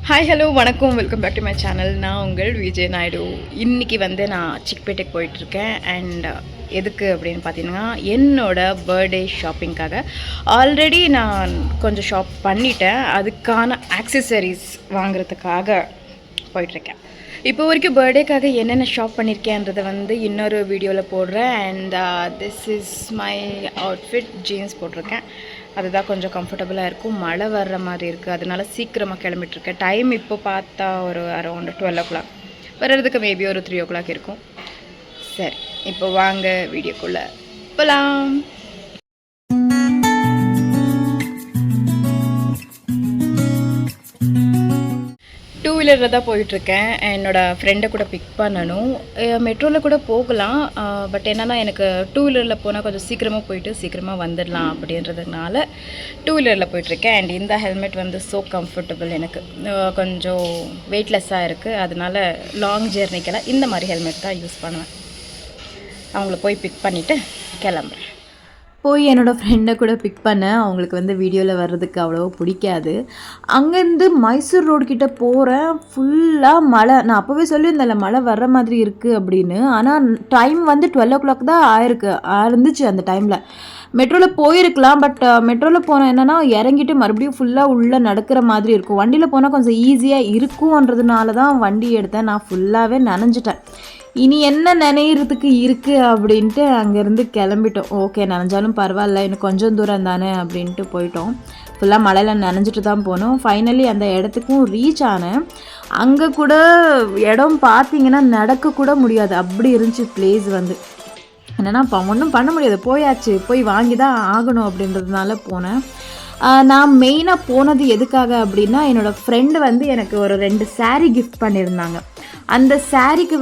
Hi hello வணக்கம், welcome back to my channel. நான் உங்கள் விஜய் நாயுடு. இன்றைக்கி நான் சிக்பேட்டைக்கு போயிட்டுருக்கேன். அண்ட் எதுக்கு அப்படின்னு பார்த்தீங்கன்னா, என்னோடய பர்த்டே ஷாப்பிங்காக ஆல்ரெடி நான் கொஞ்சம் ஷாப் பண்ணிட்டேன். அதுக்கான ஆக்சசரிஸ் வாங்குறதுக்காக போயிட்டுருக்கேன். இப்போ வரைக்கும் பர்த்டேக்காக என்னென்ன ஷாப் பண்ணியிருக்கேன்றதை இன்னொரு வீடியோவில் போடுறேன். And this is my outfit. Jeans போட்டிருக்கேன். அதுதான் கொஞ்சம் கம்ஃபர்டபுளாக இருக்கும். மழை வர்ற மாதிரி இருக்குது, அதனால சீக்கிரமாக கிளம்பிட்டுருக்கேன். டைம் இப்போ பார்த்தா ஒரு அரௌண்ட் 12 o'clock, வர்றதுக்கு மேபி ஒரு 3 o'clock இருக்கும். சரி, இப்போ வாங்க வீடியோக்குள்ளே போகலாம். டூ வீலரில் தான் போயிட்டுருக்கேன். என்னோடய ஃப்ரெண்டை கூட பிக் பண்ணணும். மெட்ரோவில் கூட போகலாம், பட் என்னென்னா எனக்கு டூ வீலரில் போனால் கொஞ்சம் சீக்கிரமாக போயிட்டு சீக்கிரமாக வந்துடலாம் அப்படின்றதுனால டூ வீலரில் போயிட்டுருக்கேன். அண்ட் இந்த ஹெல்மெட் ஸோ கம்ஃபர்டபுள், எனக்கு கொஞ்சம் வெயிட்லெஸ்ஸாக இருக்குது. அதனால் லாங் ஜெர்னிக்கெல்லாம் இந்த மாதிரி ஹெல்மெட் தான் யூஸ் பண்ணுவேன். அவங்கள போய் பிக் பண்ணிவிட்டு கிளம்புறேன். போய் என்னோடய ஃப்ரெண்டை கூட பிக் பண்ணேன். அவங்களுக்கு வீடியோவில் வர்றதுக்கு அவ்வளோவா பிடிக்காது. அங்கேருந்து மைசூர் ரோடு கிட்டே போகிறேன். ஃபுல்லாக மழை. நான் அப்போவே சொல்லியிருந்தேன்ல மழை வர்ற மாதிரி இருக்குது அப்படின்னு. ஆனால் டைம் 12 o'clock தான் இருந்துச்சு அந்த டைமில். மெட்ரோவில் போயிருக்கலாம், பட் மெட்ரோவில் போனால் என்னென்னா இறங்கிட்டு மறுபடியும் ஃபுல்லாக உள்ளே நடக்கிற மாதிரி இருக்கும். வண்டியில் போனால் கொஞ்சம் ஈஸியாக இருக்கும்ன்றதுனால தான் வண்டி எடுத்தேன். நான் ஃபுல்லாகவே நனைஞ்சிட்டேன். இனி என்ன நினைக்கிறதுக்கு இருக்குது அப்படின்ட்டு அங்கேருந்து கிளம்பிட்டோம். ஓகே, நனைஞ்சாலும் பரவாயில்ல, இன்னும் கொஞ்சம் தூரம் தானே அப்படின்ட்டு போயிட்டோம். ஃபுல்லாக மழையில் நனைஞ்சிட்டு தான் போனோம். ஃபைனலி அந்த இடத்துக்கும் ரீச் ஆனேன். அங்கே கூட இடம் பார்த்தீங்கன்னா நடக்கக்கூட முடியாது, அப்படி இருந்துச்சு பிளேஸ். என்னென்னா ஒன்றும் பண்ண முடியாது, போயாச்சு, போய் வாங்கி தான் ஆகணும் அப்படின்றதுனால போனேன். நான் மெயினாக போனது எதுக்காக அப்படின்னா, என்னோடய ஃப்ரெண்டு எனக்கு ஒரு 2 saree கிஃப்ட் பண்ணியிருந்தாங்க. அந்த சாரீக்கு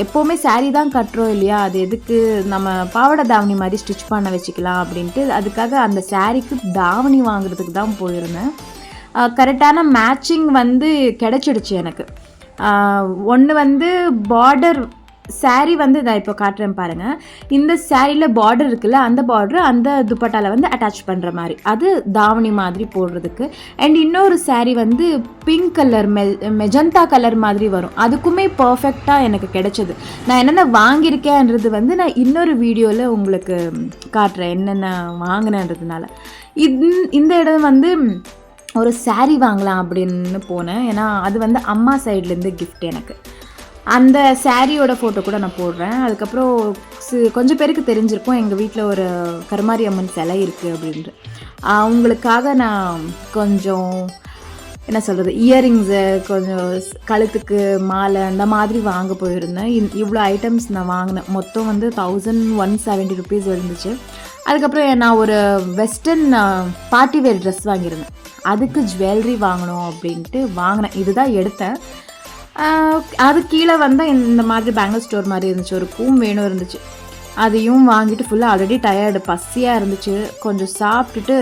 எப்போவுமே சாரீ தான் கட்டுறோம் இல்லையா, அது எதுக்கு நம்ம பாவாடை தாவணி மாதிரி ஸ்டிச் பண்ண வச்சுக்கலாம் அப்படின்ட்டு அதுக்காக அந்த சாரீக்கு தாவணி வாங்குறதுக்கு தான் போயிருந்தேன். கரெக்டான மேட்சிங் கிடச்சிடுச்சு எனக்கு. ஒன்று பார்டர் சாரீ நான் இப்போ காட்டுறேன் பாருங்கள். இந்த சாரியில் பார்டர் இருக்குல்ல, அந்த பார்டர் அந்த துப்பட்டாவில் அட்டாச் பண்ணுற மாதிரி, அது தாவணி மாதிரி போடுறதுக்கு. அண்ட் இன்னொரு sari pink colour magenta colour மாதிரி வரும். அதுக்குமே பர்ஃபெக்டாக எனக்கு கிடைச்சது. நான் என்னென்ன வாங்கியிருக்கேன்றது நான் இன்னொரு வீடியோவில் உங்களுக்கு காட்டுறேன், என்னென்ன வாங்கினேன்றதுனால. இந்த இடம் ஒரு சாரீ வாங்கலாம் அப்படின்னு போனேன். ஏன்னா அது அம்மா சைட்லேருந்து கிஃப்ட் எனக்கு. அந்த சாரியோட ஃபோட்டோ கூட நான் போடுறேன். அதுக்கப்புறம் கொஞ்சம் பேருக்கு தெரிஞ்சிருக்கும், எங்கள் வீட்டில் ஒரு கருமாரி அம்மன் சிலை இருக்குது அப்படின்ட்டு. அவங்களுக்காக நான் கொஞ்சம் என்ன சொல்கிறது, இயரிங்ஸு, கொஞ்சம் கழுத்துக்கு மாலை, அந்த மாதிரி வாங்க போயிருந்தேன். இவ்வளோ ஐட்டம்ஸ் நான் வாங்கினேன். மொத்தம் 1170 rupees இருந்துச்சு. அதுக்கப்புறம் நான் ஒரு வெஸ்டர்ன் பார்ட்டி வேர் ட்ரெஸ் வாங்கியிருந்தேன். அதுக்கு ஜுவல்லரி வாங்கணும் அப்படின்ட்டு வாங்கினேன். இதுதான் எடுத்தேன். அது கீழே இந்த மாதிரி பேங்கிள் ஸ்டோர் மாதிரி இருந்துச்சு. ஒரு பூம் வேணும் இருந்துச்சு, அதையும் வாங்கிட்டு ஃபுல்லாக ஆல்ரெடி டயர்டு, பசியாக இருந்துச்சு. கொஞ்சம் சாப்பிட்டுட்டு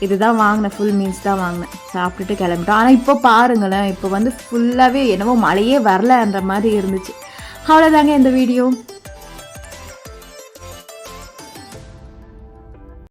இதுதான் வாங்கினேன், ஃபுல் மீல்ஸ் தான் வாங்கினேன். சாப்பிட்டுட்டு கிளம்பிட்டோம். ஆனால் இப்போ பாருங்களேன், இப்போ ஃபுல்லாகவே என்னவோ மழையே வரலன்ற மாதிரி இருந்துச்சு. அவ்வளோதாங்க இந்த வீடியோ.